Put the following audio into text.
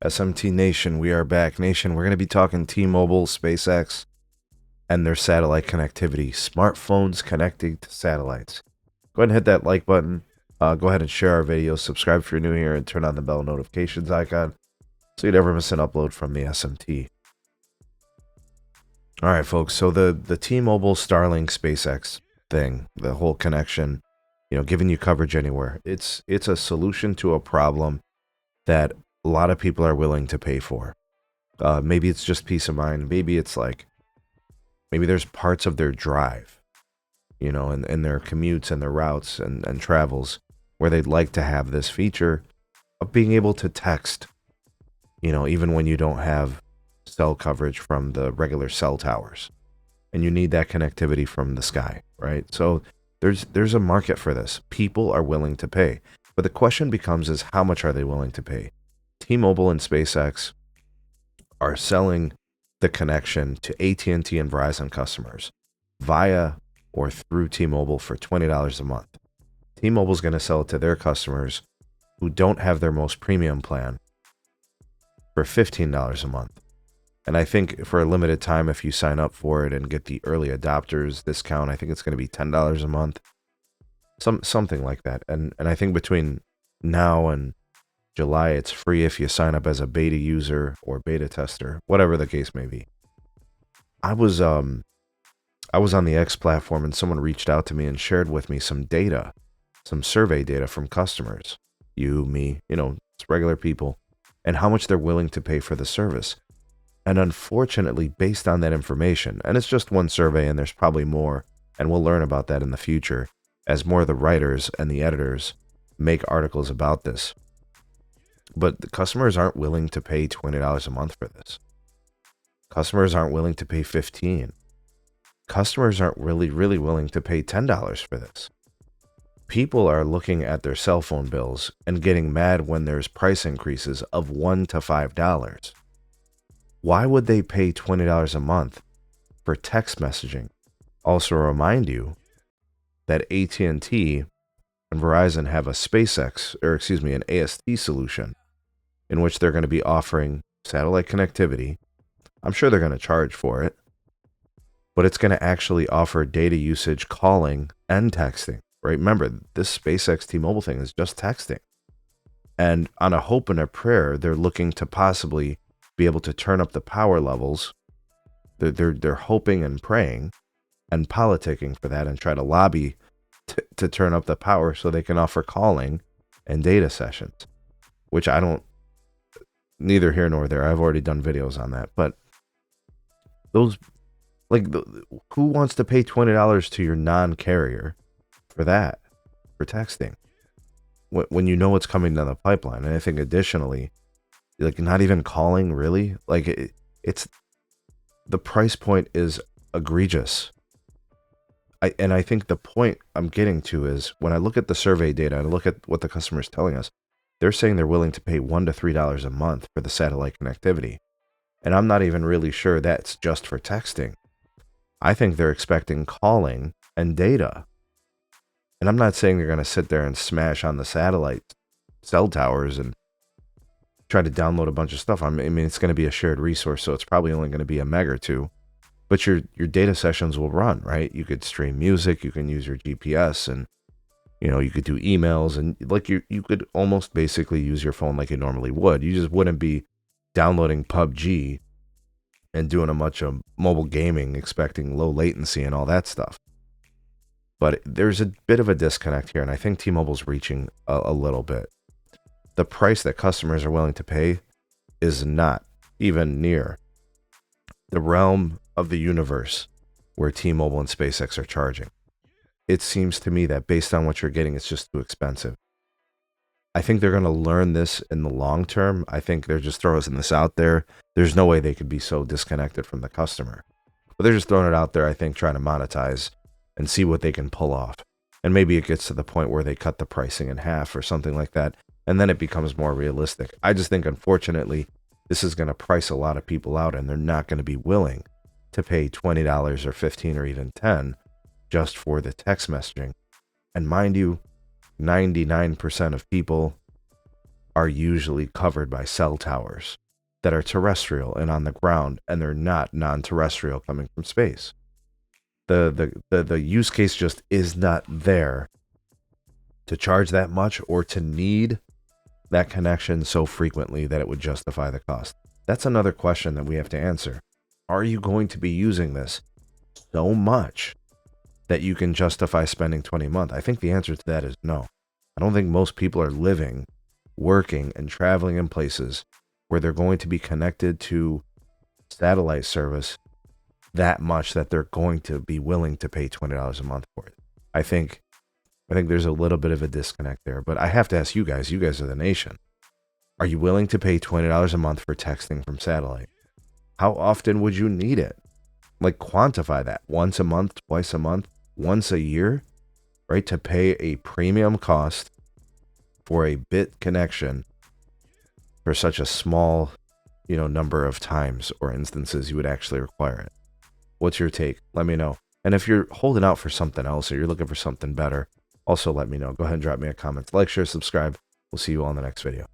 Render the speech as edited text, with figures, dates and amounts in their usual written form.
SMT Nation, we are back. Nation, we're going to be talking T-Mobile, SpaceX, and their satellite connectivity. Smartphones connecting to satellites. Go ahead and hit that like button. Go ahead and share our videos. Subscribe if you're new here and turn on the bell notifications icon so you never miss an upload from the SMT. All right, folks. So the T-Mobile, Starlink, SpaceX thing, the whole connection, giving you coverage anywhere. It's a solution to a problem that a lot of people are willing to pay for. Maybe it's just peace of mind. Maybe it's maybe there's parts of their drive, and their commutes and their routes and travels where they'd like to have this feature of being able to text, even when you don't have cell coverage from the regular cell towers, and you need that connectivity from the sky, right? So there's a market for this. People are willing to pay. But the question becomes is how much are they willing to pay? T-Mobile and SpaceX are selling the connection to AT&T and Verizon customers via or through T-Mobile for $20 a month. T-Mobile's going to sell it to their customers who don't have their most premium plan for $15 a month. And I think for a limited time, if you sign up for it and get the early adopters discount, I think it's going to be $10 a month. Something like that. And I think between now and July, it's free if you sign up as a beta user or beta tester, whatever the case may be. I was on the X platform and someone reached out to me and shared with me some data, some survey data from customers, you, me, it's regular people, and how much they're willing to pay for the service. And unfortunately, based on that information, and it's just one survey and there's probably more, and we'll learn about that in the future as more of the writers and the editors make articles about this. But the customers aren't willing to pay $20 a month for this. Customers aren't willing to pay $15. Customers aren't really willing to pay $10 for this. People are looking at their cell phone bills and getting mad when there's price increases of $1 to $5. Why would they pay $20 a month for text messaging? Also remind you that AT&T and Verizon have an AST solution in which they're going to be offering satellite connectivity. I'm sure they're going to charge for it, but it's going to actually offer data usage, calling, and texting, right? Remember, this SpaceX T-Mobile thing is just texting. And on a hope and a prayer, they're looking to possibly be able to turn up the power levels. They're hoping and praying and politicking for that and try to lobby to turn up the power so they can offer calling and data sessions, which I don't, neither here nor there. I've already done videos on that, but those, who wants to pay $20 to your non-carrier for that, for texting, when you know it's coming down the pipeline? And I think additionally, not even calling, really, it's the price point is egregious. I think the point I'm getting to is when I look at the survey data and I look at what the customer is telling us, they're saying they're willing to pay $1 to $3 a month for the satellite connectivity. And I'm not even really sure that's just for texting. I think they're expecting calling and data. And I'm not saying they're going to sit there and smash on the satellite cell towers and try to download a bunch of stuff. I mean, it's going to be a shared resource, so it's probably only going to be a meg or two. But your data sessions will run, right? You could stream music, you can use your GPS, and you could do emails, and you could almost basically use your phone like you normally would. You just wouldn't be downloading PUBG and doing a bunch of mobile gaming, expecting low latency and all that stuff. But there's a bit of a disconnect here, and I think T-Mobile's reaching a little bit. The price that customers are willing to pay is not even near the realm of the universe where T-Mobile and SpaceX are charging. It seems to me that based on what you're getting, it's just too expensive. I think they're going to learn this in the long term. I think they're just throwing this out there. There's no way they could be so disconnected from the customer. But they're just throwing it out there, I think, trying to monetize and see what they can pull off. And maybe it gets to the point where they cut the pricing in half or something like that, and then it becomes more realistic. I just think, unfortunately, this is going to price a lot of people out, and they're not going to be willing to pay $20 or $15 or even $10 just for the text messaging. And mind you, 99% of people are usually covered by cell towers that are terrestrial and on the ground, and they're not non-terrestrial coming from space. The use case just is not there to charge that much or to need that connection so frequently that it would justify the cost. That's another question that we have to answer. Are you going to be using this so much that you can justify spending $20 a month? I think the answer to that is no. I don't think most people are living, working, and traveling in places where they're going to be connected to satellite service that much that they're going to be willing to pay $20 a month for it. I think there's a little bit of a disconnect there, but I have to ask you guys are the nation. Are you willing to pay $20 a month for texting from satellite? How often would you need it? Like, quantify that. Once a month, twice a month, once a year, right? To pay a premium cost for a bit connection for such a small, number of times or instances you would actually require it. What's your take? Let me know. And if you're holding out for something else or you're looking for something better, also let me know. Go ahead and drop me a comment. Like, share, subscribe. We'll see you all in the next video.